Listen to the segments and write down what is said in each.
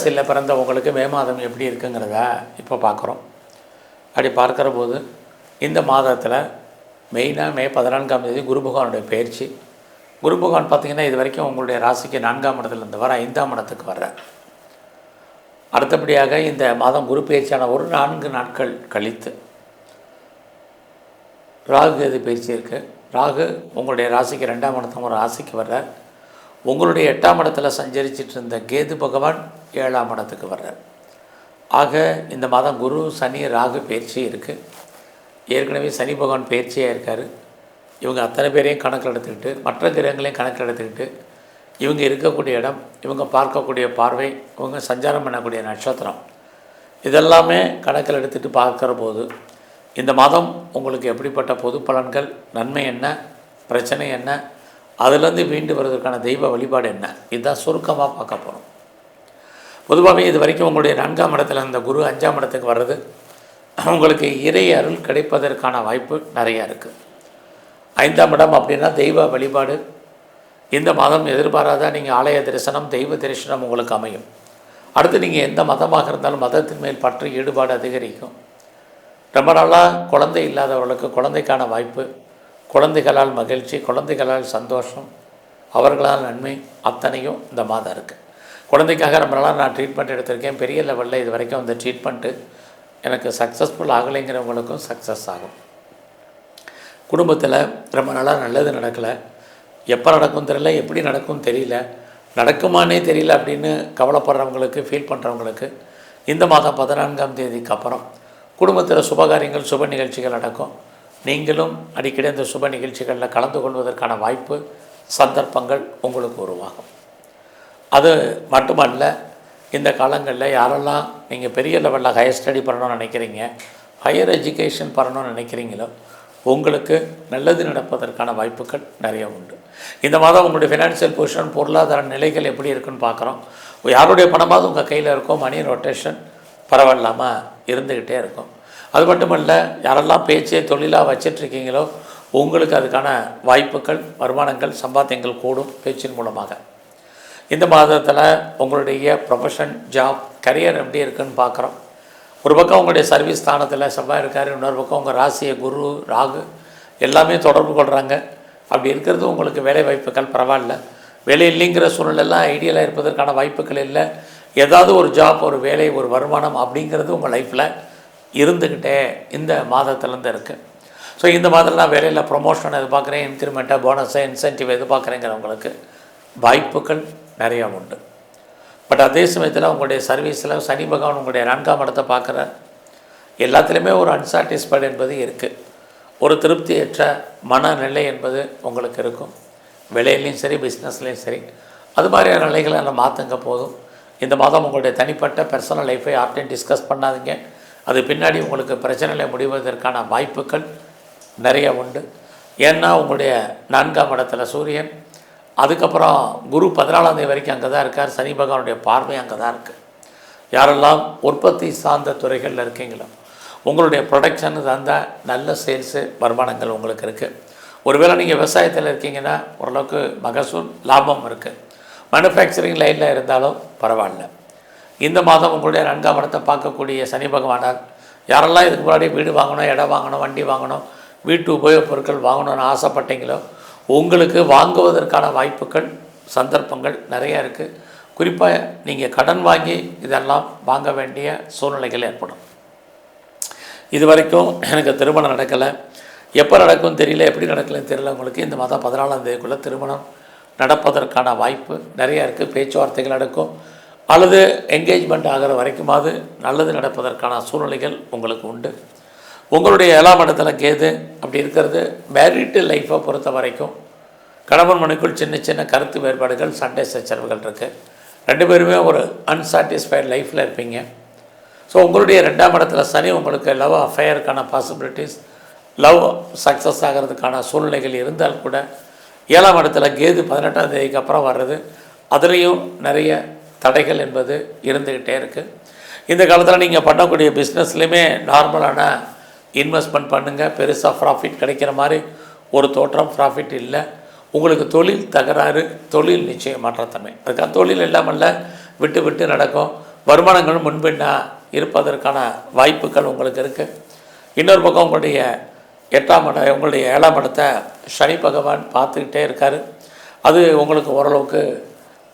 ராசியில் பிறந்தவங்களுக்கு மே மாதம் எப்படி இருக்குங்கிறத இப்போ பார்க்குறோம். அப்படி பார்க்குற போது இந்த மாதத்தில் மெயினாக மே 14ஆம் தேதி குரு பகவானுடைய பயிற்சி. குரு பகவான் பார்த்திங்கன்னா இது வரைக்கும் உங்களுடைய ராசிக்கு 4ஆம் இடத்துலேருந்து வர 5ஆம் இடத்துக்கு வர்றார். அடுத்தபடியாக இந்த மாதம் குரு பயிற்சியான ஒரு 4 நாட்கள் கழித்து ராகு கேது பயிற்சி இருக்குது. ராகு உங்களுடைய ராசிக்கு 2ஆம் இடத்துல ஒரு ராசிக்கு வர்றார். உங்களுடைய 8ஆம் இடத்துல சஞ்சரிச்சிட்டு இருந்த கேது பகவான் 7ஆம் இடத்துக்கு வர்றார். ஆக இந்த மாதம் குரு சனி ராகு பயிற்சி இருக்குது. ஏற்கனவே சனி பகவான் பயிற்சியாக இருக்கார். இவங்க அத்தனை பேரையும் கணக்கில் எடுத்துக்கிட்டு மற்ற கிரகங்களையும் கணக்கில் எடுத்துக்கிட்டு இவங்க இருக்கக்கூடிய இடம், இவங்க பார்க்கக்கூடிய பார்வை, இவங்க சஞ்சாரம் பண்ணக்கூடிய நட்சத்திரம், இதெல்லாமே கணக்கில் எடுத்துகிட்டு பார்க்குற போது இந்த மாதம் உங்களுக்கு எப்படிப்பட்ட பொது பலன்கள், நன்மை என்ன, பிரச்சனை என்ன, அதுலேருந்து மீண்டு வருவதற்கான தெய்வ வழிபாடு என்ன, இதுதான் சுருக்கமாக பார்க்க போகிறோம். பொதுவாகவே இது வரைக்கும் உங்களுடைய 4ஆம் இடத்துல இந்த குரு 5ஆம் இடத்துக்கு வர்றது உங்களுக்கு இறை அருள் கிடைப்பதற்கான வாய்ப்பு நிறையா இருக்குது. 5ஆம் இடம் அப்படின்னா தெய்வ வழிபாடு. இந்த மாதம் எதிர்பாராத நீங்கள் ஆலய தரிசனம், தெய்வ தரிசனம் உங்களுக்கு அமையும். அடுத்து நீங்கள் எந்த மதமாக இருந்தாலும் மதத்தின் மேல் பற்று ஈடுபாடு அதிகரிக்கும். ரொம்ப நாளாக குழந்தை இல்லாதவர்களுக்கு குழந்தைக்கான வாய்ப்பு, குழந்தைகளால் மகிழ்ச்சி, குழந்தைகளால் சந்தோஷம், அவர்களால் நன்மை அத்தனையும் இந்த மாதம் இருக்குது. குழந்தைக்காக ரொம்ப நாளாக நான் ட்ரீட்மெண்ட் எடுத்திருக்கேன், பெரிய லெவலில் இது வரைக்கும் அந்த ட்ரீட்மெண்ட்டு எனக்கு சக்ஸஸ்ஃபுல் ஆகலைங்கிறவங்களுக்கும் சக்ஸஸ் ஆகும். குடும்பத்தில் ரொம்ப நாளாக நல்லது நடக்கலை, எப்போ நடக்கும் தெரியல, எப்படி நடக்கும் தெரியல, நடக்குமானே தெரியல அப்படின்னு கவலைப்படுறவங்களுக்கு, ஃபீல் பண்ணுறவங்களுக்கு இந்த மாதம் 14ஆம் தேதிக்கு அப்புறம் குடும்பத்தில் சுபகாரியங்கள், சுப நிகழ்ச்சிகள் நடக்கும். நீங்களும் அடிக்கடி அந்த சுப நிகழ்ச்சிகளில் கலந்து கொள்வதற்கான வாய்ப்பு, சந்தர்ப்பங்கள் உங்களுக்கு உருவாகும். அது மட்டுமல்ல, இந்த காலங்களில் யாரெல்லாம் நீங்கள் பெரிய லெவலில் ஹையர் ஸ்டடி பண்ணணும்னு நினைக்கிறீங்க, ஹையர் எஜுகேஷன் பண்ணணும்னு நினைக்கிறீங்களோ உங்களுக்கு நல்லது நடப்பதற்கான வாய்ப்புகள் நிறைய உண்டு. இந்த மாதம் உங்களுடைய ஃபினான்ஷியல் பொசிஷன், பொருளாதார நிலைகள் எப்படி இருக்குன்னு பார்க்குறோம். யாருடைய பணமாவது உங்கள் கையில் இருக்கும், மணி ரொட்டேஷன் பரவாயில்லாமல் இருந்துக்கிட்டே இருக்கும். அது மட்டுமல்ல, யாரெல்லாம் பேச்சை தொழிலாக வச்சிட்ருக்கீங்களோ உங்களுக்கு அதுக்கான வாய்ப்புகள், வருமானங்கள், சம்பாத்தியங்கள் கூடும் பேச்சின் மூலமாக. இந்த மாதத்தில் உங்களுடைய ப்ரொஃபஷன், ஜாப், கரியர் எப்படி இருக்குன்னு பார்க்குறோம். ஒரு பக்கம் உங்களுடைய சர்வீஸ் ஸ்தானத்தில் செவ்வாய் இருக்கார், இன்னொரு பக்கம் உங்கள் ராசியை குரு ராகு எல்லாமே தொடர்பு கொள்கிறாங்க. அப்படி இருக்கிறது உங்களுக்கு வேலை வாய்ப்புகள் பரவாயில்ல. வேலை இல்லைங்கிற சூழ்நிலைலாம் ஐடியலாக இருப்பதற்கான வாய்ப்புகள் இல்லை. ஏதாவது ஒரு ஜாப், ஒரு வேலை, ஒரு வருமானம் அப்படிங்கிறது உங்கள் லைஃப்பில் இருந்துக்கிட்டே இந்த மாதத்துலேருந்து இருக்குது. ஸோ இந்த மாதத்தில் நான் வேலையில் ப்ரொமோஷன் எதிர்பார்க்குறேன், இன்க்ரிமெண்ட்டாக, போனஸை, இன்சென்டிவ் எதிர்பார்க்குறேங்கிறவங்களுக்கு வாய்ப்புகள் நிறையா உண்டு. பட் அதே சமயத்தில் உங்களுடைய சர்வீஸில் சனி பகவான் உங்களுடைய 4ஆம் இடத்தை பார்க்குறார். எல்லாத்துலேயுமே ஒரு அன்சாட்டிஸ்ஃபைடு என்பது இருக்குது. ஒரு திருப்தியற்ற மனநிலை என்பது உங்களுக்கு இருக்கும். வேலையிலையும் சரி, பிஸ்னஸ்லேயும் சரி. அது மாதிரியான நிலைகளை நம்ம மாற்றுங்க போதும். இந்த மாதம் உங்களுடைய தனிப்பட்ட பர்சனல் லைஃப்பை யார்ட்டையும் டிஸ்கஸ் பண்ணாதீங்க. அது பின்னாடி உங்களுக்கு பிரச்சனைகளை முடிவதற்கான வாய்ப்புகள் நிறைய உண்டு. ஏன்னா உங்களுடைய 4ஆம் இடத்துல சூரியன், அதுக்கப்புறம் குரு 14ஆம் தேதி வரைக்கும் அங்கே தான் இருக்கார். சனி பகவானுடைய பார்வை அங்கே தான் இருக்குது. யாரெல்லாம் உற்பத்தி சார்ந்த துறைகளில் இருக்கீங்களோ உங்களுடைய ப்ரொடக்ஷன் சார்ந்த நல்ல சேல்ஸு, வருமானங்கள் உங்களுக்கு இருக்குது. ஒருவேளை நீங்கள் விவசாயத்தில் இருக்கீங்கன்னா ஓரளவுக்கு மகசூல், லாபம் இருக்குது. மேனுஃபேக்சரிங் லைனில் இருந்தாலும் பரவாயில்ல. இந்த மாதம் உங்களுடைய 4ஆம் இடத்தை பார்க்கக்கூடிய சனி பகவானால் யாரெல்லாம் இதுக்கு முன்னாடி வீடு வாங்கணும், இடம் வாங்கணும், வண்டி வாங்கணும், வீட்டு உபயோகப் பொருட்கள் வாங்கணும்னு ஆசைப்பட்டீங்களோ உங்களுக்கு வாங்குவதற்கான வாய்ப்புகள், சந்தர்ப்பங்கள் நிறையா இருக்குது. குறிப்பாக நீங்கள் கடன் வாங்கி இதெல்லாம் வாங்க வேண்டிய சூழ்நிலைகள் ஏற்படும். இது வரைக்கும் எனக்கு திருமணம் நடக்கலை, எப்போ நடக்கும்னு தெரியல, எப்படி நடக்கலைன்னு தெரியல, உங்களுக்கு இந்த மாதம் 14ஆம் தேதிக்குள்ளே திருமணம் நடப்பதற்கான வாய்ப்பு நிறையா இருக்குது. பேச்சுவார்த்தைகள் நடக்கும், அல்லது என்கேஜ்மெண்ட் ஆகிற வரைக்குமாவது நல்லது நடப்பதற்கான சூழ்நிலைகள் உங்களுக்கு உண்டு. உங்களுடைய 7ஆம் இடத்துல கேது அப்படி இருக்கிறது மேரிட்டு லைஃப்பை பொறுத்த வரைக்கும் கணவன் மனைவிக்குள் சின்ன சின்ன கருத்து வேறுபாடுகள், சண்டை சச்சரவுகள் இருக்குது. 2 பேருமே ஒரு அன்சாட்டிஸ்ஃபைடு லைஃப்பில் இருப்பீங்க. ஸோ உங்களுடைய 2ஆம் இடத்துல சனி உங்களுக்கு லவ் அஃபேருக்கான பாசிபிலிட்டிஸ், லவ் சக்ஸஸ் ஆகிறதுக்கான சூழ்நிலைகள் இருந்தால் கூட 7ஆம் இடத்துல கேது 18ஆம் தேதிக்கு அப்புறம் வர்றது, அதுலேயும் நிறைய தடைகள் என்பது இருந்துக்கிட்டே இருக்குது. இந்த காலத்தில் நீங்கள் பண்ணக்கூடிய பிஸ்னஸ்லேயுமே நார்மலான இன்வெஸ்ட்மெண்ட் பண்ணுங்கள். பெருசாக ப்ராஃபிட் கிடைக்கிற மாதிரி ஒரு தோற்றம், ப்ராஃபிட் இல்லை. உங்களுக்கு தொழில் தகராறு, தொழில் நிச்சயம் மாற்றத்தன்மை. அதுக்காக தொழில் இல்லாமல் விட்டு விட்டு நடக்கும். வருமானங்கள் முன்பின்னா இருப்பதற்கான வாய்ப்புகள் உங்களுக்கு இருக்குது. இன்னொரு பக்கம் உங்களுடைய 8ஆம் இடம், உங்களுடைய 7ஆம் இடத்தை சனி பகவான் பார்த்துக்கிட்டே இருக்கார். அது உங்களுக்கு ஓரளவுக்கு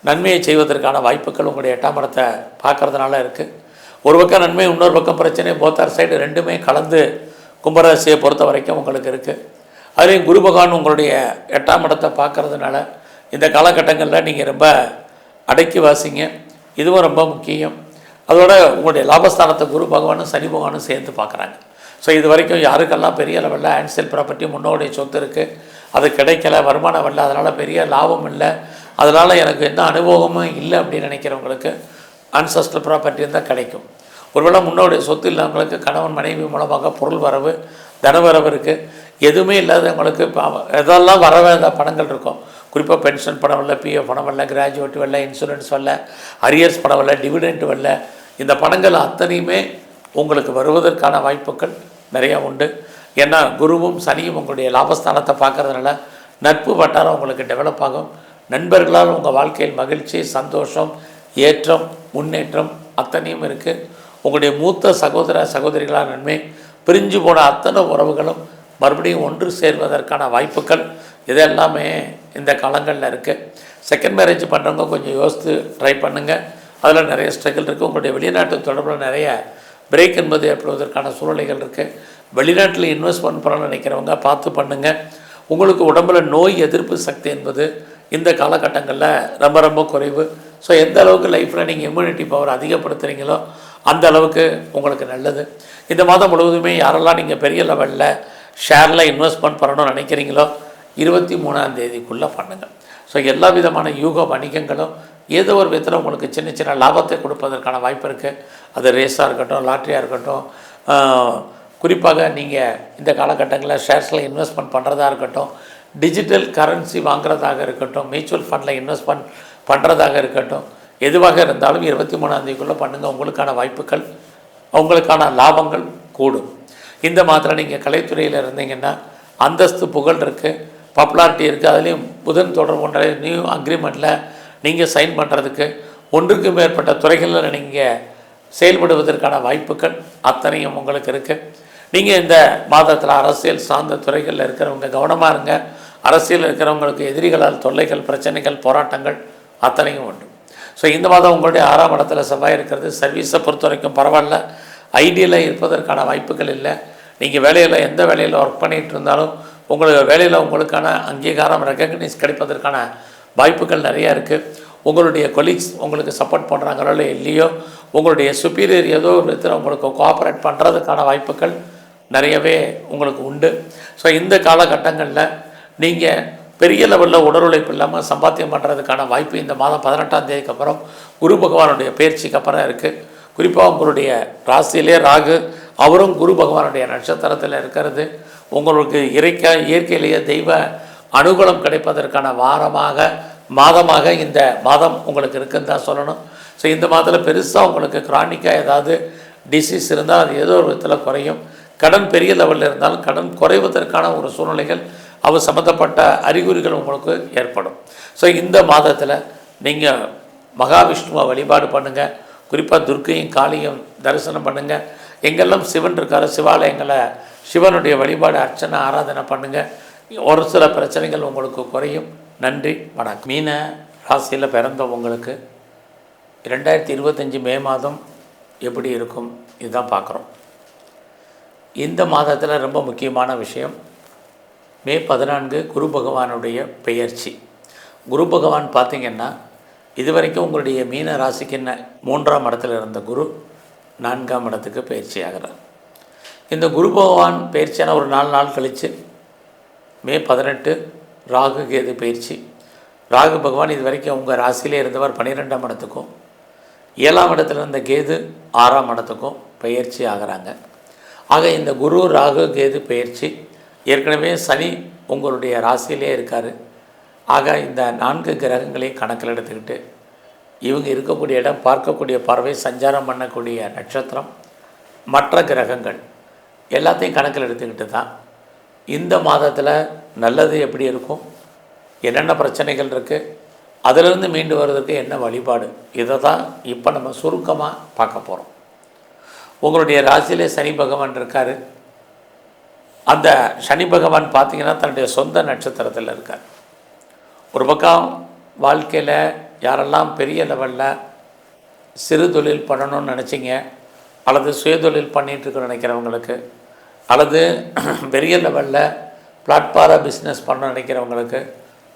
நன்மையை செய்வதற்கான வாய்ப்புகள் உங்களுடைய 8ஆம் இடத்தை பார்க்குறதுனால இருக்குது. ஒரு பக்கம் நன்மை, இன்னொரு பக்கம் பிரச்சனை, போத்தார் சைடு ரெண்டுமே கலந்து கும்பராசியை பொறுத்த வரைக்கும் உங்களுக்கு இருக்குது. அதுலேயும் குரு பகவான் உங்களுடைய 8ஆம் இடத்தை பார்க்குறதுனால இந்த காலகட்டங்களில் நீங்கள் ரொம்ப அடக்கி வாசிங்க. இதுவும் ரொம்ப முக்கியம். அதோட உங்களுடைய லாபஸ்தானத்தை குரு பகவானும் சனி பகவானும் சேர்ந்து பார்க்குறாங்க. ஸோ இது வரைக்கும் யாருக்கெல்லாம் பெரிய லெவலில் ஆன்சல் ப்ராப்பர்ட்டி முன்னோடைய சொத்து இருக்குது, அது கிடைக்கல, வருமானம் வரல, அதனால் பெரிய லாபம் இல்லை, அதனால் எனக்கு எந்த அனுபவமும் இல்லை அப்படின்னு நினைக்கிறவங்களுக்கு ஆன்சஸ்டல் ப்ராப்பர்ட்டி இருந்தால் கிடைக்கும். ஒருவேளை முன்னோடைய சொத்து இல்லாதவங்களுக்கு கணவன் மனைவி மூலமாக பொருள் வரவு, தனவரவு இருக்குது. எதுவுமே இல்லாதவங்களுக்கு எதெல்லாம் வர வேண்டிய பணங்கள் இருக்கும். குறிப்பாக பென்ஷன் பணம் வரல, பிஎஃப் பணம் வரல, கிராஜுவேட் வரல, இன்சூரன்ஸ் வரல, அரியர்ஸ் பணம் வரல, டிவிடெண்ட் வரல, இந்த பணங்கள் அத்தனையுமே உங்களுக்கு வருவதற்கான வாய்ப்புகள் நிறையா உண்டு. ஏன்னா குருவும் சனியும் உங்களுடைய லாபஸ்தானத்தை பார்க்குறதுனால நட்பு வட்டாரம் உங்களுக்கு டெவலப் ஆகும். நண்பர்களால் உங்கள் வாழ்க்கையில் மகிழ்ச்சி, சந்தோஷம், ஏற்றம், முன்னேற்றம் அத்தனையும் இருக்குது. உங்களுடைய மூத்த சகோதர சகோதரிகளால் நன்மை, பிரிஞ்சு போன அத்தனை உறவுகளும் மறுபடியும் ஒன்று சேர்வதற்கான வாய்ப்புகள் இதெல்லாமே இந்த காலங்களில் இருக்குது. செகண்ட் மேரேஜ் பண்ணுறவங்க கொஞ்சம் யோசித்து ட்ரை பண்ணுங்கள். அதில் நிறைய ஸ்ட்ரகிள் இருக்குது. உங்களுடைய வெளிநாட்டு தொடர்பில் நிறைய பிரேக் என்பது ஏற்படுவதற்கான சூழ்நிலைகள் இருக்குது. வெளிநாட்டில் இன்வெஸ்ட்மெண்ட் பண்ண நினைக்கிறவங்க பார்த்து பண்ணுங்கள். உங்களுக்கு உடம்பில் நோய் எதிர்ப்பு சக்தி என்பது இந்த காலகட்டங்களில் ரொம்ப ரொம்ப குறைவு. ஸோ எந்த அளவுக்கு லைஃப்பில் நீங்கள் இம்யூனிட்டி பவர் அதிகப்படுத்துகிறீங்களோ அந்த அளவுக்கு உங்களுக்கு நல்லது. இந்த மாதம் முழுவதுமே யாரெல்லாம் நீங்கள் பெரிய லெவலில் ஷேரில் இன்வெஸ்ட்மெண்ட் பண்ணணும்னு நினைக்கிறீங்களோ 23ஆம் தேதிக்குள்ளே பண்ணுங்கள். ஸோ எல்லா விதமான யூக வணிகங்களும் ஏதோ ஒரு விதத்தில் உங்களுக்கு சின்ன சின்ன லாபத்தை கொடுப்பதற்கான வாய்ப்பு இருக்குது. அது ரேஸாக இருக்கட்டும், லாட்ரியாக இருக்கட்டும், குறிப்பாக நீங்கள் இந்த காலகட்டங்களில் ஷேர்ஸில் இன்வெஸ்ட்மெண்ட் பண்ணுறதா இருக்கட்டும், டிஜிட்டல் கரன்சி வாங்குறதாக இருக்கட்டும், மியூச்சுவல் ஃபண்டில் இன்வெஸ்ட்மெண்ட் பண்ணுறதாக இருக்கட்டும், எதுவாக இருந்தாலும் 23ஆம் தேதிக்குள்ளே பண்ணுங்கள். உங்களுக்கான வாய்ப்புகள், உங்களுக்கான லாபங்கள் கூடும். இந்த மாதத்தில் நீங்கள் கலைத்துறையில் இருந்தீங்கன்னா அந்தஸ்து, புகழ் இருக்குது, பாப்புலாரிட்டி இருக்குது. அதுலேயும் புதன் தொடர்பு கொண்ட நியூ அக்ரிமெண்ட்டில் நீங்கள் சைன் பண்ணுறதுக்கு, ஒன்றுக்கு மேற்பட்ட துறைகளில் நீங்கள் செயல்படுவதற்கான வாய்ப்புகள் அத்தனையும் உங்களுக்கு இருக்குது. நீங்கள் இந்த மாதத்தில் அரசியல் சார்ந்த துறைகளில் இருக்கிறவங்க கவனமாக இருங்க. அரசியல் இருக்கிறவங்களுக்கு எதிரிகளால் தொல்லைகள், பிரச்சனைகள், போராட்டங்கள் அத்தனையும் உண்டு. ஸோ இந்த மாதம் உங்களுடைய 6ஆம் இடத்துல செவ்வாய் இருக்கிறது. சர்வீஸை பொறுத்த வரைக்கும் பரவாயில்ல, ஐடியில் இருப்பதற்கான வாய்ப்புகள் இல்லை. நீங்கள் வேலையில் எந்த வேலையில் ஒர்க் பண்ணிகிட்டு இருந்தாலும் உங்களுக்கு வேலையில் உங்களுக்கான அங்கீகாரம், ரெக்கக்னைஸ் கிடைப்பதற்கான வாய்ப்புகள் நிறையா இருக்குது. உங்களுடைய கொலீக்ஸ் உங்களுக்கு சப்போர்ட் பண்ணுறாங்களோ இல்லையோ, உங்களுடைய சுப்பீரியர் ஏதோ ஒரு விதத்தில் உங்களுக்கு கோஆப்ரேட் பண்ணுறதுக்கான வாய்ப்புகள் நிறையவே உங்களுக்கு உண்டு. ஸோ இந்த காலகட்டங்களில் நீங்கள் பெரிய லெவலில் உடல் உழைப்பு இல்லாமல் சம்பாத்தியம் பண்ணுறதுக்கான வாய்ப்பு இந்த மாதம் 18ஆம் தேதிக்கு அப்புறம் குரு பகவானுடைய பயிற்சிக்கு அப்புறம் இருக்குது. குறிப்பாக உங்களுடைய ராசியிலே ராகு, அவரும் குரு பகவானுடைய நட்சத்திரத்தில் இருக்கிறது உங்களுக்கு இயற்கையிலேயே தெய்வ அனுகூலம் கிடைப்பதற்கான மாதமாக இந்த மாதம் உங்களுக்கு இருக்குன்னு தான் சொல்லணும். ஸோ இந்த மாதத்தில் பெருசாக உங்களுக்கு கிரானிக்காக ஏதாவது டிசீஸ் இருந்தால் அது ஏதோ ஒரு விதத்தில் குறையும். கடன் பெரிய லெவலில் இருந்தாலும் கடன் குறைவதற்கான ஒரு சூழ்நிலைகள், அது சம்மந்தப்பட்ட அறிகுறிகள் உங்களுக்கு ஏற்படும். ஸோ இந்த மாதத்தில் நீங்கள் மகாவிஷ்ணுவை வழிபாடு பண்ணுங்கள். குறிப்பாக துர்க்கையும் காளியும் தரிசனம் பண்ணுங்கள். எங்கெல்லாம் சிவன் இருக்காரோ சிவாலயங்களை சிவனுடைய வழிபாடு, அர்ச்சனை, ஆராதனை பண்ணுங்கள். ஒரு சில பிரச்சனைகள் உங்களுக்கு குறையும். நன்றி, வணக்கம். மீன ராசியில் பிறந்தவங்களுக்கு 2025 மே மாதம் எப்படி இருக்கும் இதுதான் பார்க்குறோம். இந்த மாதத்தில் ரொம்ப முக்கியமான விஷயம், மே 14 குரு பகவானுடைய பெயர்ச்சி. குரு பகவான் பார்த்திங்கன்னா இதுவரைக்கும் உங்களுடைய மீன ராசிக்கு 3ஆம் இடத்துல இருந்த குரு 4ஆம் இடத்துக்கு பயிற்சி ஆகிறார். இந்த குரு பகவான் பயிற்சியான ஒரு 4 நாள் கழித்து மே 18 ராகு கேது பயிற்சி. ராகு பகவான் இது வரைக்கும் உங்கள் ராசியிலே இருந்தவர் 12ஆம் இடத்துக்கும், 7ஆம் இடத்துல இருந்த கேது 6ஆம் இடத்துக்கும் பயிற்சி ஆகிறாங்க. ஆக இந்த குரு ராகு கேது பயிற்சி, ஏற்கனவே சனி உங்களுடைய ராசியிலே இருக்கார். ஆக இந்த 4 கிரகங்களையும் கணக்கில் எடுத்துக்கிட்டு இவங்க இருக்கக்கூடிய இடம், பார்க்கக்கூடிய பார்வை, சஞ்சாரம் பண்ணக்கூடிய நட்சத்திரம், மற்ற கிரகங்கள் எல்லாத்தையும் கணக்கில் எடுத்துக்கிட்டு தான் இந்த மாதத்தில் நல்லது எப்படி இருக்கும், என்னென்ன பிரச்சனைகள் இருக்குது, அதிலிருந்து மீண்டு வருவதற்கு என்ன வழிபாடு, இதை தான் இப்போ நம்ம சுருக்கமாக பார்க்க போகிறோம். உங்களுடைய ராசியிலே சனி பகவான் இருக்கார். அந்த சனி பகவான் பார்த்திங்கன்னா தன்னுடைய சொந்த நட்சத்திரத்தில் இருக்கார். ஒரு பக்கம் வாழ்க்கையில் யாரெல்லாம் பெரிய லெவலில் சிறு தொழில் பண்ணணும்னு நினச்சிங்க, அல்லது சுயதொழில் பண்ணிகிட்ருக்க நினைக்கிறவங்களுக்கு, அல்லது பெரிய லெவலில் பிளாட்ஃபார பிஸ்னஸ் பண்ண நினைக்கிறவங்களுக்கு,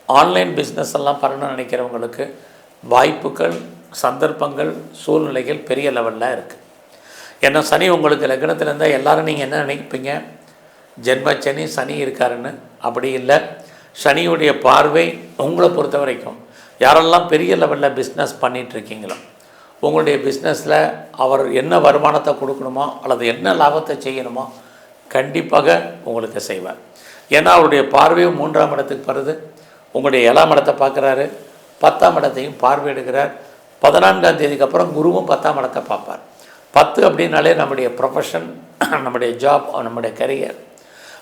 ஆன்லைன் பிஸ்னஸ் எல்லாம் பண்ணணும்னு நினைக்கிறவங்களுக்கு வாய்ப்புகள், சந்தர்ப்பங்கள், சூழ்நிலைகள் பெரிய லெவலில் இருக்குது. ஏன்னா சனி உங்களுக்கு லக்னத்தில் இருந்தால் எல்லோரும் நீங்கள் என்ன நினைப்பீங்க, ஜென்மச்சனி சனி இருக்காருன்னு. அப்படி இல்லை. சனியுடைய பார்வை உங்களை பொறுத்த வரைக்கும் யாரெல்லாம் பெரிய லெவலில் பிஸ்னஸ் பண்ணிகிட்ருக்கீங்களோ, உங்களுடைய பிஸ்னஸில் அவர் என்ன வருமானத்தை கொடுக்கணுமோ அல்லது என்ன லாபத்தை செய்யணுமோ கண்டிப்பாக உங்களுக்கு செய்வார். ஏன்னா அவருடைய பார்வையும் 3ஆம் இடத்துக்கு வருது. உங்களுடைய 7ஆம் இடத்தை பார்க்குறாரு, 10ஆம் இடத்தையும் பார்வையிடுகிறார். 14ஆம் தேதிக்கு அப்புறம் குருவும் 10ஆம் இடத்தை பார்ப்பார். 10 அப்படின்னாலே நம்முடைய ப்ரொஃபஷன், நம்முடைய ஜாப், நம்முடைய கரியர்.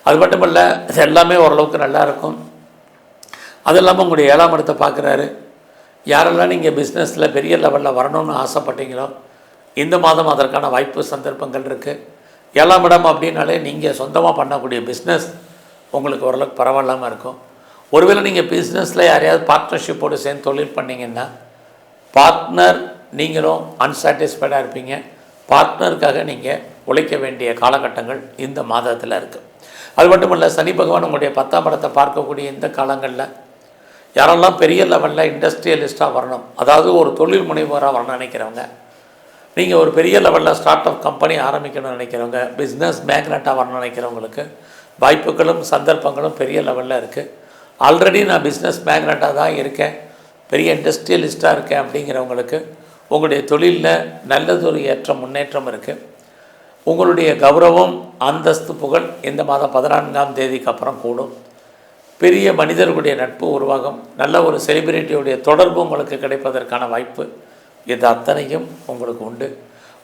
அது மட்டும் இல்லை, இது எல்லாமே ஓரளவுக்கு நல்லாயிருக்கும். அது இல்லாமல் உங்களுடைய 7ஆம் இடத்தை பார்க்குறாரு. யாரெல்லாம் நீங்கள் பிஸ்னஸில் பெரிய லெவலில் வரணும்னு ஆசைப்பட்டீங்களோ இந்த மாதம் அதற்கான வாய்ப்பு சந்தர்ப்பங்கள் இருக்குது. 7ஆம் இடம் அப்படின்னாலே நீங்கள் சொந்தமாக பண்ணக்கூடிய பிஸ்னஸ் உங்களுக்கு ஓரளவுக்கு பரவாயில்லாமல் இருக்கும். ஒருவேளை நீங்கள் பிஸ்னஸில் யாரையாவது பார்ட்னர்ஷிப்போடு சேர்ந்து தொழில் பண்ணிங்கன்னா பார்ட்னர் நீங்களும் அன்சாட்டிஸ்ஃபைடாக இருப்பீங்க. பார்ட்னருக்காக நீங்கள் உழைக்க வேண்டிய காலகட்டங்கள் இந்த மாதத்தில் இருக்குது. அது மட்டும் இல்லை, சனி பகவான் உங்களுடைய 10ஆம் இடத்தை பார்க்கக்கூடிய இந்த காலங்களில் யாரெல்லாம் பெரிய லெவலில் இண்டஸ்ட்ரியலிஸ்ட்டாக வரணும், அதாவது ஒரு தொழில் முனைவோராக வரணும்னு நினைக்கிறவங்க, நீங்கள் ஒரு பெரிய லெவலில் ஸ்டார்ட் அப் கம்பெனி ஆரம்பிக்கணும்னு நினைக்கிறவங்க, பிஸ்னஸ் மேக்னட்டாக வரணும்னு நினைக்கிறவங்களுக்கு வாய்ப்புகளும் சந்தர்ப்பங்களும் பெரிய லெவலில் இருக்குது. ஆல்ரெடி நான் பிஸ்னஸ் மேக்னட்டாக தான் இருக்கேன், பெரிய இண்டஸ்ட்ரியலிஸ்ட்டாக இருக்கேன் அப்படிங்கிறவங்களுக்கு உங்களுடைய தொழிலில் நல்லதொரு முன்னேற்றம் இருக்குது. உங்களுடைய கௌரவம், அந்தஸ்து, புகழ் இந்த மாதம் 14ஆம் தேதிக்கு அப்புறம் கூடும். பெரிய மனிதர்களுடைய நட்பு உருவாகும். நல்ல ஒரு செலிபிரிட்டியுடைய தொடர்பு உங்களுக்கு கிடைப்பதற்கான வாய்ப்பு இது அத்தனையும் உங்களுக்கு உண்டு.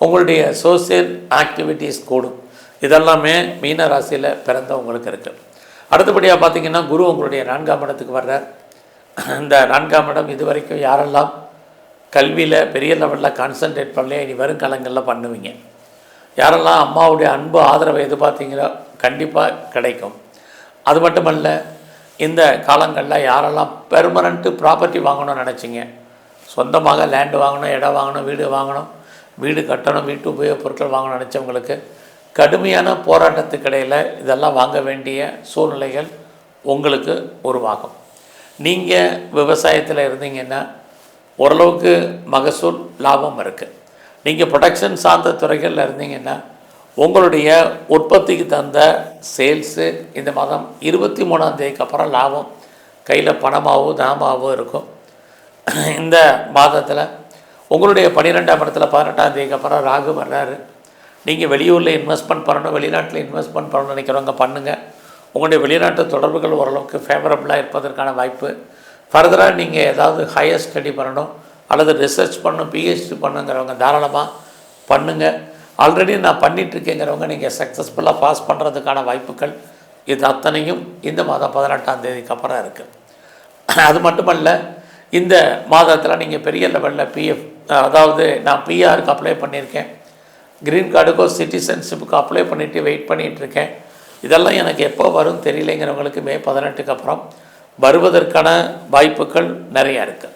உங்களுடைய சோசியல் ஆக்டிவிட்டீஸ் கூடும். இதெல்லாமே மீன ராசியில் பிறந்த உங்களுக்கு இருக்குது. அடுத்தபடியாக பார்த்திங்கன்னா குரு உங்களுடைய 4ஆம் இடத்துக்கு வர்றார். இந்த 4ஆம் இடம் இது வரைக்கும் யாரெல்லாம் கல்வியில் பெரிய லெவலில் கான்சன்ட்ரேட் பண்ணலையே இனி வருங்காலங்களில் பண்ணுவீங்க. யாரெல்லாம் அம்மாவுடைய அன்பு ஆதரவை எதிர்பார்த்தீங்களோ கண்டிப்பாக கிடைக்கும். அது மட்டுமல்ல, இந்த காலங்களில் யாரெல்லாம் பெர்மனண்ட்டு ப்ராப்பர்ட்டி வாங்கணும்னு நினச்சிங்க, சொந்தமாக லேண்டு வாங்கணும், இடம் வாங்கணும், வீடு வாங்கணும், வீடு கட்டணும், வீட்டு உபயோகப் பொருட்கள் வாங்கணும்னு நினச்சவங்களுக்கு கடுமையான போராட்டத்துக்கு இடையில் இதெல்லாம் வாங்க வேண்டிய சூழ்நிலைகள் உங்களுக்கு உருவாகும். நீங்கள் விவசாயத்தில் இருந்தீங்கன்னா ஓரளவுக்கு மகசூல் லாபம் இருக்குது. நீங்கள் ப்ரொடக்ஷன் சார்ந்த துறைகளில் இருந்தீங்கன்னா உங்களுடைய உற்பத்திக்கு தந்த சேல்ஸு இந்த மாதம் 23ஆம் தேதிக்கு அப்புறம் லாபம் கையில் பணமாகவும் தனமாகவும் இருக்கும். இந்த மாதத்தில் உங்களுடைய 12ஆம் இடத்துல 18ஆம் தேதிக்கு அப்புறம் ராகு வர்றாரு. நீங்கள் வெளியூரில் இன்வெஸ்ட்மெண்ட் பண்ணணும், வெளிநாட்டில் இன்வெஸ்ட்மெண்ட் பண்ணணும்னு நினைக்கிறவங்க பண்ணுங்கள். உங்களுடைய வெளிநாட்டு தொடர்புகள் ஓரளவுக்கு ஃபேவரபுளாக இருப்பதற்கான வாய்ப்பு. ஃபர்தராக நீங்கள் ஏதாவது ஹையர் ஸ்டடி பண்ணணும் அல்லது ரிசர்ச் பண்ணணும், பிஹெச்டி பண்ணுங்கிறவங்க தாராளமாக பண்ணுங்கள். ஆல்ரெடி நான் பண்ணிகிட்ருக்கேங்கிறவங்க நீங்கள் சக்ஸஸ்ஃபுல்லாக பாஸ் பண்ணுறதுக்கான வாய்ப்புகள் இது அத்தனையும் இந்த மாதம் 18ஆம் தேதிக்கு அப்புறம் இருக்குது. அது மட்டுமல்ல, இந்த மாதத்தில் நீங்கள் பெரிய லெவலில் பிஎஃப், அதாவது நான் பிஆருக்கு அப்ளை பண்ணியிருக்கேன், க்ரீன் கார்டுக்கோ சிட்டிசன்ஷிப்புக்கு அப்ளை பண்ணிவிட்டு வெயிட் பண்ணிகிட்ருக்கேன், இதெல்லாம் எனக்கு எப்போ வரும் தெரியலைங்கிறவங்களுக்கு மே 18க்கு அப்புறம் வருவதற்கான வாய்ப்புகள் நிறையா இருக்குது.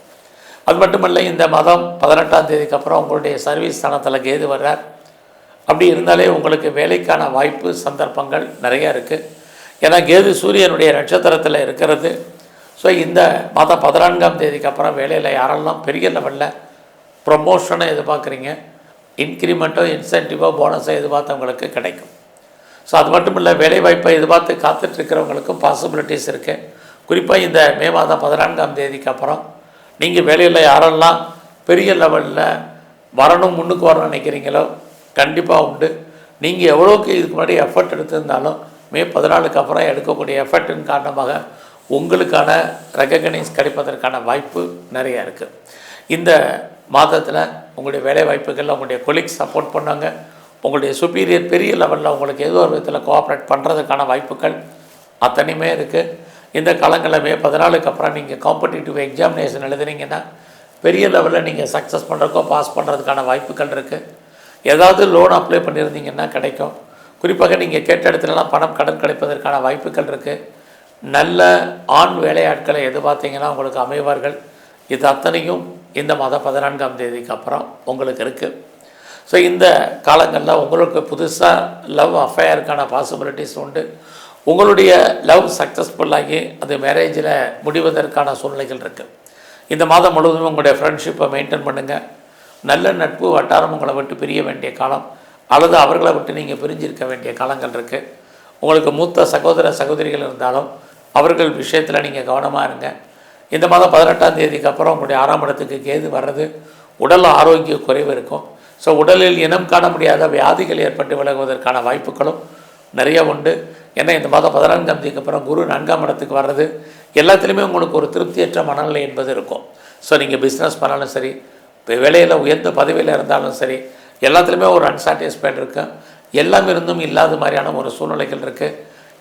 அது மட்டுமல்ல, இந்த மாதம் 18ஆம் தேதிக்கு அப்புறம் உங்களுடைய சர்வீஸ் ஸ்தானத்தில் கேது வர்றார். அப்படி இருந்தாலே உங்களுக்கு வேலைக்கான வாய்ப்பு சந்தர்ப்பங்கள் நிறையா இருக்குது. ஏன்னா கேது சூரியனுடைய நட்சத்திரத்தில் இருக்கிறது. ஸோ இந்த மாதம் 14ஆம் தேதிக்கு அப்புறம் வேலையில் யாரெல்லாம் பெரிய லெவலில் ப்ரொமோஷனை எதிர்பார்க்குறீங்க, இன்க்ரிமெண்ட்டோ இன்சென்டிவோ போனஸோ எதிர்பார்த்தவங்களுக்கு கிடைக்கும். ஸோ அது மட்டும் இல்லை, வேலைவாய்ப்பை எதிர்பார்த்து காத்துட்ருக்கிறவங்களுக்கும் பாசிபிலிட்டிஸ் இருக்குது. குறிப்பாக இந்த மே மாதம் 14ஆம் தேதிக்கு அப்புறம் நீங்கள் வேலையில் யாரெல்லாம் பெரிய லெவலில் வரணும், முன்னுக்கு வரணும்னு நினைக்கிறீங்களோ கண்டிப்பாக உண்டு. நீங்கள் எவ்வளோக்கு இதுக்கு முன்னாடி எஃபர்ட் எடுத்திருந்தாலும் மே 14க்கு அப்புறம் எடுக்கக்கூடிய எஃபர்ட்டின் காரணமாக உங்களுக்கான ரெகக்னைஸ் கிடைப்பதற்கான வாய்ப்பு நிறையா இருக்குது. இந்த மாதத்தில் உங்களுடைய வேலை வாய்ப்புகளில் உங்களுடைய கொலீக்ஸ் சப்போர்ட் பண்ணாங்க. உங்களுடைய சுப்பீரியர் பெரிய லெவலில் உங்களுக்கு ஏதோ ஒரு விதத்தில் கோஆப்ரேட் பண்ணுறதுக்கான வாய்ப்புகள் அத்தனையுமே இருக்குது. இந்த காலங்களில் மே 14க்கு அப்புறம் நீங்கள் காம்படிட்டிவ் எக்ஸாமினேஷன் எழுதுனீங்கன்னா பெரிய லெவலில் நீங்கள் சக்ஸஸ் பண்ணுறக்கோ பாஸ் பண்ணுறதுக்கான வாய்ப்புகள் இருக்குது. ஏதாவது லோன் அப்ளை பண்ணியிருந்தீங்கன்னா கிடைக்கும். குறிப்பாக நீங்கள் கேட்ட இடத்துலலாம் பணம் கடன் கிடைப்பதற்கான வாய்ப்புகள் இருக்குது. நல்ல ஆண் வேலையாட்களை எதிர்பார்த்தீங்கன்னா உங்களுக்கு அமைவார்கள். இது அத்தனையும் இந்த மாதம் 14ஆம் தேதிக்கு அப்புறம் உங்களுக்கு இருக்குது. ஸோ இந்த காலங்களில் உங்களுக்கு புதுசாக லவ் அஃபேருக்கான பாசிபிலிட்டிஸ் உண்டு. உங்களுடைய லவ் சக்ஸஸ்ஃபுல்லாகி அது மேரேஜில் முடிவதற்கான சூழ்நிலைகள் இருக்குது. இந்த மாதம் முழுவதும் உங்களுடைய ஃப்ரெண்ட்ஷிப்பை மெயின்டைன் பண்ணுங்கள். நல்ல நட்பு வட்டாரம் உங்களை விட்டு பிரிய வேண்டிய காலம் அல்லது அவர்களை விட்டு நீங்கள் பிரிஞ்சிருக்க வேண்டிய காலங்கள் இருக்குது. உங்களுக்கு மூத்த சகோதர சகோதரிகள் இருந்தாலும் அவர்கள் விஷயத்தில் நீங்கள் கவனமாக இருங்க. இந்த மாதம் 18ஆம் தேதிக்கு அப்புறம் உங்களுடைய 6ஆம் இடத்துக்கு கேது வர்றது உடல் ஆரோக்கிய குறைவு இருக்கும். ஸோ உடலில் இனம் காண முடியாத வியாதிகள் ஏற்பட்டு விலகுவதற்கான வாய்ப்புகளும் நிறைய உண்டு. ஏன்னா இந்த மாதம் 14ஆம் தேதிக்கு அப்புறம் குரு 4ஆம் இடத்துக்கு வர்றது எல்லாத்துலேயுமே உங்களுக்கு ஒரு திருப்தியற்ற மனநிலை என்பது இருக்கும். ஸோ நீங்கள் பிஸ்னஸ் பண்ணாலும் சரி, இப்போ வேலையில் உயர்ந்த பதவியில் இருந்தாலும் சரி, எல்லாத்துலேயுமே ஒரு அன்சாட்டிஸ்ஃபைட் இருக்குது. எல்லாம் இருந்தும் இல்லாத மாதிரியான ஒரு சூழ்நிலைகள் இருக்குது.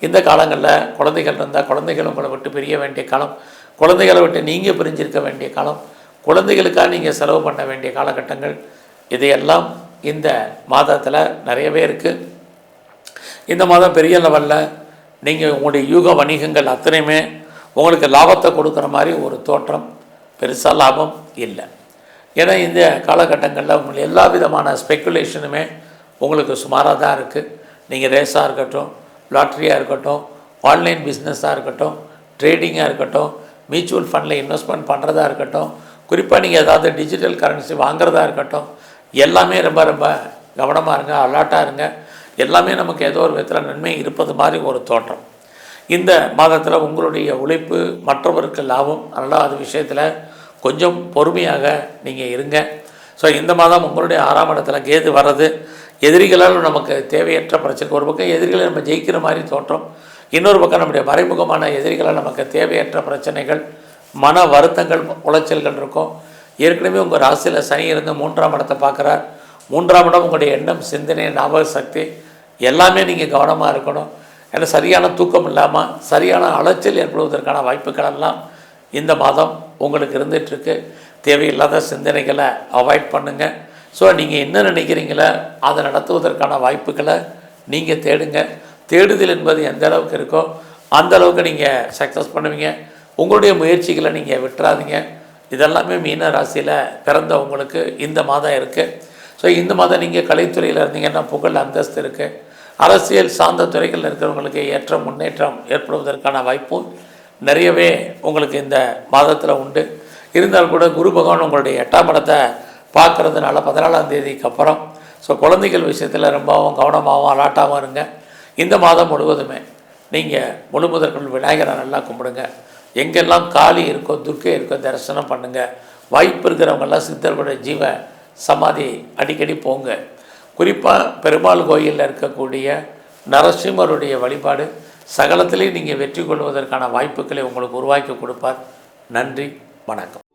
இந்த காலங்களில் குழந்தைகள் இருந்தால் குழந்தைகள் உங்களை விட்டு பிரிய வேண்டிய காலம், குழந்தைகளை விட்டு நீங்கள் பிரிஞ்சிருக்க வேண்டிய காலம், குழந்தைகளுக்காக நீங்கள் செலவு பண்ண வேண்டிய காலகட்டங்கள், இதையெல்லாம் இந்த மாதத்தில் நிறையவே இருக்குது. இந்த மாதம் பெரிய லெவலில் நீங்கள் உங்களுடைய யூக வணிகங்கள் அத்தனையுமே உங்களுக்கு லாபத்தை கொடுக்குற மாதிரி ஒரு தோற்றம், பெருசாக லாபம் இல்லை. ஏன்னா இந்த காலகட்டங்களில் உங்களுக்கு எல்லா விதமான ஸ்பெக்குலேஷனுமே உங்களுக்கு சுமாராக தான் இருக்குது. நீங்கள் ரேஸாக இருக்கட்டும், லாட்ரியாக இருக்கட்டும், ஆன்லைன் பிஸ்னஸாக இருக்கட்டும், ட்ரேடிங்காக இருக்கட்டும், மியூச்சுவல் ஃபண்டில் இன்வெஸ்ட்மெண்ட் பண்ணுறதா இருக்கட்டும், குறிப்பாக நீங்கள் ஏதாவது டிஜிட்டல் கரன்சி வாங்குறதா இருக்கட்டும், எல்லாமே ரொம்ப ரொம்ப கவனமாக இருங்க, அலர்ட்டாக இருங்க. எல்லாமே நமக்கு ஏதோ ஒரு விதத்தில் நன்மை இருப்பது மாதிரி ஒரு தோற்றம். இந்த மாதத்தில் உங்களுடைய உழைப்பு மற்றவருக்கு லாபம். அதனால் அது விஷயத்தில் கொஞ்சம் பொறுமையாக நீங்கள் இருங்க. ஸோ இந்த மாதம் உங்களுடைய 6ஆம் இடத்துல கேது வர்றது எதிரிகளால் நமக்கு தேவையற்ற பிரச்சனை. ஒரு பக்கம் எதிரிகளை நம்ம ஜெயிக்கிற மாதிரி தோற்றம், இன்னொரு பக்கம் நம்முடைய மறைமுகமான எதிரிகளால் நமக்கு தேவையற்ற பிரச்சனைகள், மன வருத்தங்கள், உளைச்சல்கள் இருக்கும். ஏற்கனவே உங்கள் ராசியில் சனி இருந்து 3ஆம் இடத்தை பார்க்குறார். 3ஆம் இடம் உங்களுடைய எண்ணம், சிந்தனை, ஞாபக சக்தி எல்லாமே நீங்கள் கவனமாக இருக்கணும். ஏன்னா சரியான தூக்கம் இல்லாமல் சரியான அலைச்சல் ஏற்படுவதற்கான வாய்ப்புகள் எல்லாம் இந்த மாதம் உங்களுக்கு இருந்துகிட்ருக்கு. தேவையில்லாத சிந்தனைகளை அவாய்ட் பண்ணுங்கள். ஸோ நீங்கள் என்ன நினைக்கிறீங்களோ அதை நடத்துவதற்கான வாய்ப்புகளை நீங்கள் தேடுங்க. தேடுதல் என்பது எந்த அளவுக்கு இருக்கோ அந்த அளவுக்கு நீங்கள் சக்ஸஸ் பண்ணுவீங்க. உங்களுடைய முயற்சிகளை நீங்கள் விட்டுறாதீங்க. இதெல்லாமே மீன ராசியில் பிறந்த உங்களுக்கு இந்த மாதம் இருக்குது. ஸோ இந்த மாதம் நீங்கள் கலைத்துறையில் இருந்தீங்கன்னா புகழ், அந்தஸ்து இருக்குது. அரசியல் சார்ந்த துறைகளில் இருக்கிறவங்களுக்கு ஏற்ற முன்னேற்றம் ஏற்படுவதற்கான வாய்ப்பும் நிறையவே உங்களுக்கு இந்த மாதத்தில் உண்டு. இருந்தால் கூட குரு பகவான் உங்களுடைய 8ஆம் இடத்தை பார்க்குறதுனால 14ஆம் தேதிக்கு அப்புறம் ஸோ குழந்தைகள் விஷயத்தில் ரொம்பவும் கவனமாகவும் அலாட்டாகவும் இருங்க. இந்த மாதம் முழுவதுமே நீங்கள் முழுமுதற்குள் விநாயகரை நல்லா கும்பிடுங்க. எங்கெல்லாம் காளி இருக்கோ, துர்க்கை இருக்கோ தரிசனம் பண்ணுங்கள். வாய்ப்பு இருக்கிறவங்கெல்லாம் சித்தர்களுடைய ஜீவ சமாதி அடிக்கடி போங்க. குறிப்பாக பெருமாள் கோயிலில் இருக்கக்கூடிய நரசிம்மருடைய வழிபாடு சகலத்திலே நீங்கள் வெற்றி கொள்வதற்கான வாய்ப்புகளை உங்களுக்கு உருவாக்கி கொடுப்பார். நன்றி, வணக்கம்.